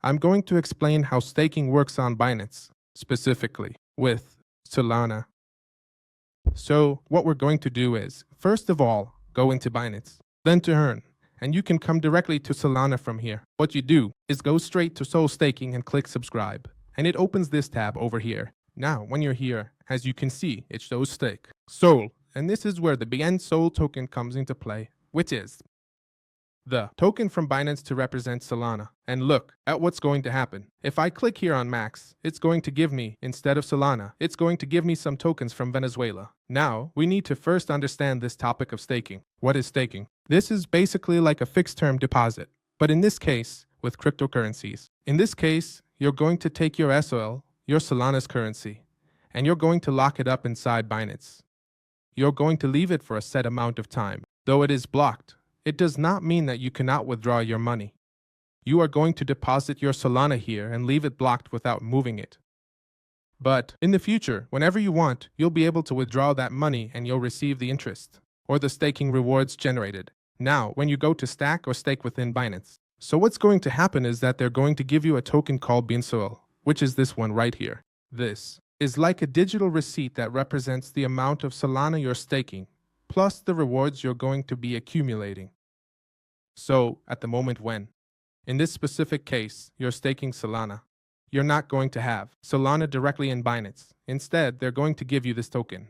I'm going to explain how staking works on Binance, specifically with Solana. So what we're going to do is, first of all, go into Binance, then to Earn, and you can come directly to Solana from here. What you do is go straight to Sol Staking and click subscribe, and it opens this tab over here. Now, when you're here, as you can see, it shows Stake Sol, and this is where the BNSOL token comes into play, which is the token from Binance to represent Solana. And look at what's going to happen. If I click here on Max, it's going to give me, instead of Solana, it's going to give me some tokens from Venezuela. Now, we need to first understand this topic of staking. What is staking? This is basically like a fixed-term deposit, but in this case, with cryptocurrencies. In this case, you're going to take your SOL, your Solana's currency, and you're going to lock it up inside Binance. You're going to leave it for a set amount of time. Though it is blocked, it does not mean that you cannot withdraw your money. You are going to deposit your Solana here and leave it blocked without moving it. But in the future, whenever you want, you'll be able to withdraw that money and you'll receive the interest or the staking rewards generated. Now, when you go to stack or stake within Binance. So what's going to happen is that they're going to give you a token called BNSOL, which is this one right here. This is like a digital receipt that represents the amount of Solana you're staking, plus the rewards you're going to be accumulating. So, at the moment when, in this specific case, you're staking Solana, you're not going to have Solana directly in Binance. Instead, they're going to give you this token.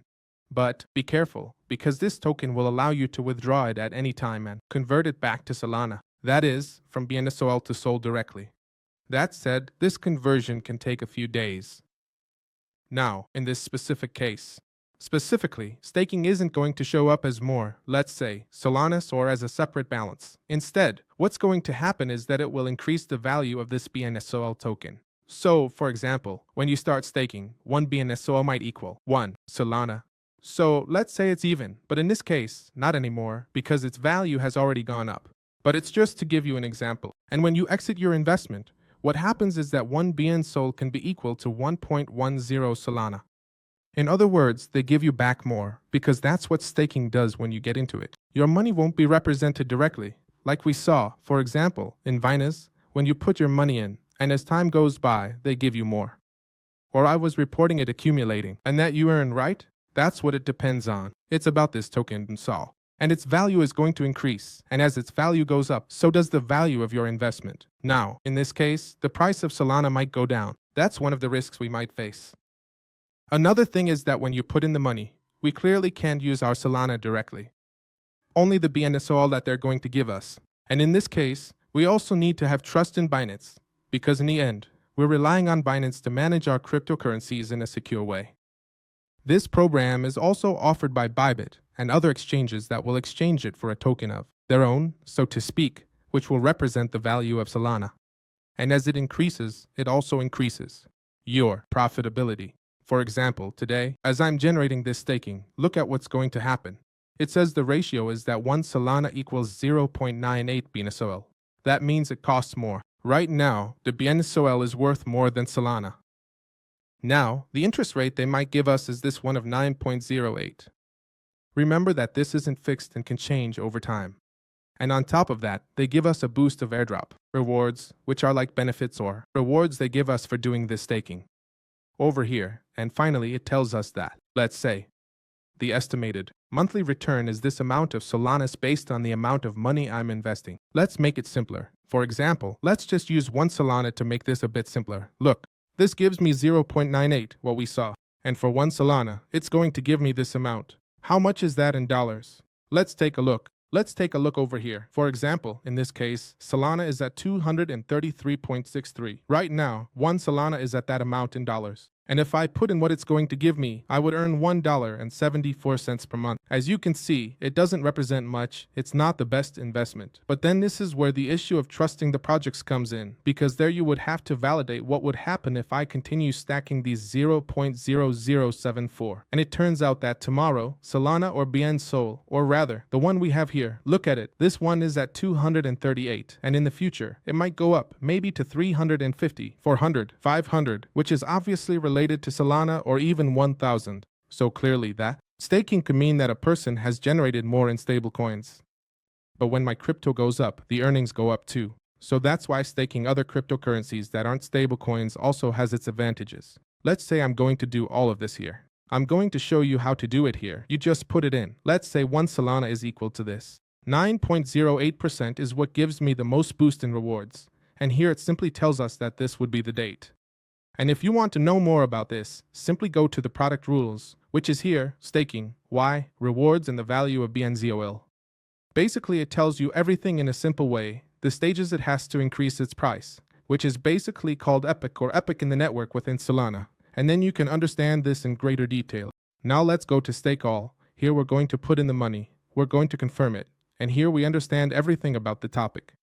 But be careful, because this token will allow you to withdraw it at any time and convert it back to Solana. That is, from BNSOL to SOL directly. That said, this conversion can take a few days. Now, in this specific case, specifically, staking isn't going to show up as more, let's say, Solana or as a separate balance. Instead, what's going to happen is that it will increase the value of this BNSOL token. So, for example, when you start staking, 1 BNSOL might equal 1 Solana. So, let's say it's even, but in this case, not anymore, because its value has already gone up. But it's just to give you an example. And when you exit your investment, what happens is that 1 BNSOL can be equal to 1.10 Solana. In other words, they give you back more, because that's what staking does when you get into it. Your money won't be represented directly, like we saw, for example, in Binance, when you put your money in, and as time goes by, they give you more. Or I was reporting it accumulating, and that you earn, right? That's what it depends on. It's about this token BNSOL. And its value is going to increase, and as its value goes up, so does the value of your investment. Now, in this case, the price of Solana might go down. That's one of the risks we might face. Another thing is that when you put in the money, we clearly can't use our Solana directly. Only the BNSOL that they're going to give us. And in this case, we also need to have trust in Binance, because in the end, we're relying on Binance to manage our cryptocurrencies in a secure way. This program is also offered by Bybit and other exchanges that will exchange it for a token of their own, so to speak, which will represent the value of Solana. And as it increases, it also increases your profitability. For example, today, as I'm generating this staking, look at what's going to happen. It says the ratio is that 1 Solana equals 0.98 BNSOL. That means it costs more. Right now, the BNSOL is worth more than Solana. Now, the interest rate they might give us is this one of 9.08. Remember that this isn't fixed and can change over time. And on top of that, they give us a boost of airdrop rewards, which are like benefits or rewards they give us for doing this staking. Over here, and finally it tells us that, let's say, the estimated monthly return is this amount of Solana based on the amount of money I'm investing. Let's make it simpler. For example, let's just use 1 Solana to make this a bit simpler. Look, this gives me 0.98, what we saw. And for 1 Solana, it's going to give me this amount. How much is that in dollars? Let's take a look. Let's take a look over here. For example, in this case, Solana is at 233.63. Right now, 1 Solana is at that amount in dollars. And if I put in what it's going to give me, I would earn $1.74 per month. As you can see, it doesn't represent much. It's not the best investment. But then this is where the issue of trusting the projects comes in, because there you would have to validate what would happen if I continue stacking these 0.0074. And it turns out that tomorrow, Solana or BNSOL, or rather, the one we have here, look at it. This one is at 238, and in the future, it might go up, maybe to 350, 400, 500, which is obviously related to Solana or even 1,000. So clearly that staking could mean that a person has generated more in stable coins. But when my crypto goes up, the earnings go up too. So that's why staking other cryptocurrencies that aren't stablecoins also has its advantages. Let's say I'm going to do all of this here. I'm going to show you how to do it here. You just put it in. Let's say 1 Solana is equal to this. 9.08% is what gives me the most boost in rewards. And here it simply tells us that this would be the date. And if you want to know more about this, simply go to the product rules, which is here, staking, why, rewards, and the value of BNSOL. Basically, it tells you everything in a simple way, the stages it has to increase its price, which is basically called epoch or epoch in the network within Solana. And then you can understand this in greater detail. Now let's go to stake all. Here we're going to put in the money. We're going to confirm it. And here we understand everything about the topic.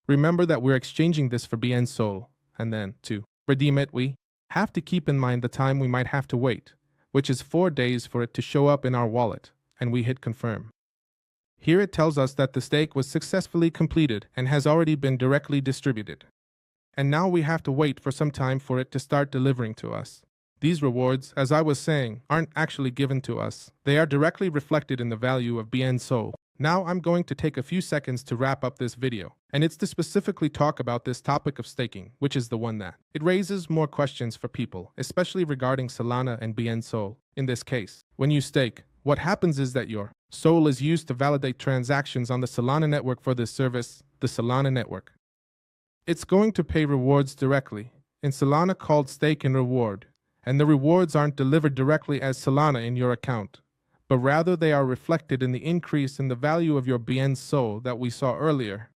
Remember that we're exchanging this for BNSOL. And then, to redeem it, we have to keep in mind the time we might have to wait, which is 4 days for it to show up in our wallet. And we hit confirm. Here it tells us that the stake was successfully completed and has already been directly distributed. And now we have to wait for some time for it to start delivering to us. These rewards, as I was saying, aren't actually given to us. They are directly reflected in the value of BNSOL. Now I'm going to take a few seconds to wrap up this video, and it's to specifically talk about this topic of staking, which is the one that it raises more questions for people, especially regarding Solana and BNSOL. In this case, when you stake, what happens is that your SOL is used to validate transactions on the Solana network for this service, the Solana network. It's going to pay rewards directly, in Solana called stake and reward, and the rewards aren't delivered directly as Solana in your account, but rather they are reflected in the increase in the value of your BNSOL that we saw earlier.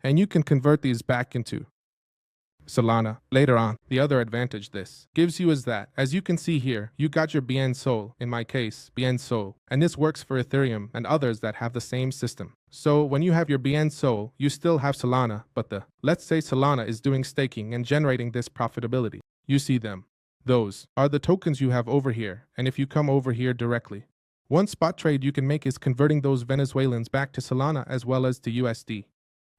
And you can convert these back into Solana later on. The other advantage this gives you is that, as you can see here, you got your BNSOL, in my case, BNSOL, and this works for Ethereum and others that have the same system. So when you have your BNSOL, you still have Solana, but let's say Solana is doing staking and generating this profitability. You see them. Those are the tokens you have over here, and if you come over here directly, one spot trade you can make is converting those Venezuelans back to Solana as well as to USD,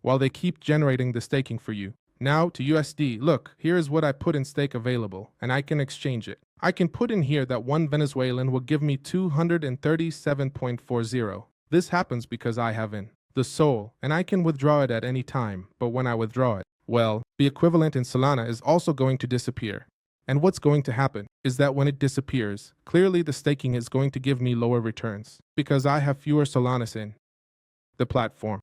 while they keep generating the staking for you. Now to USD, look, here is what I put in stake available, and I can exchange it. I can put in here that one Venezuelan will give me 237.40. This happens because I have in the SOL, and I can withdraw it at any time, but when I withdraw it, well, the equivalent in Solana is also going to disappear. And what's going to happen is that when it disappears, clearly the staking is going to give me lower returns because I have fewer Solanas in the platform.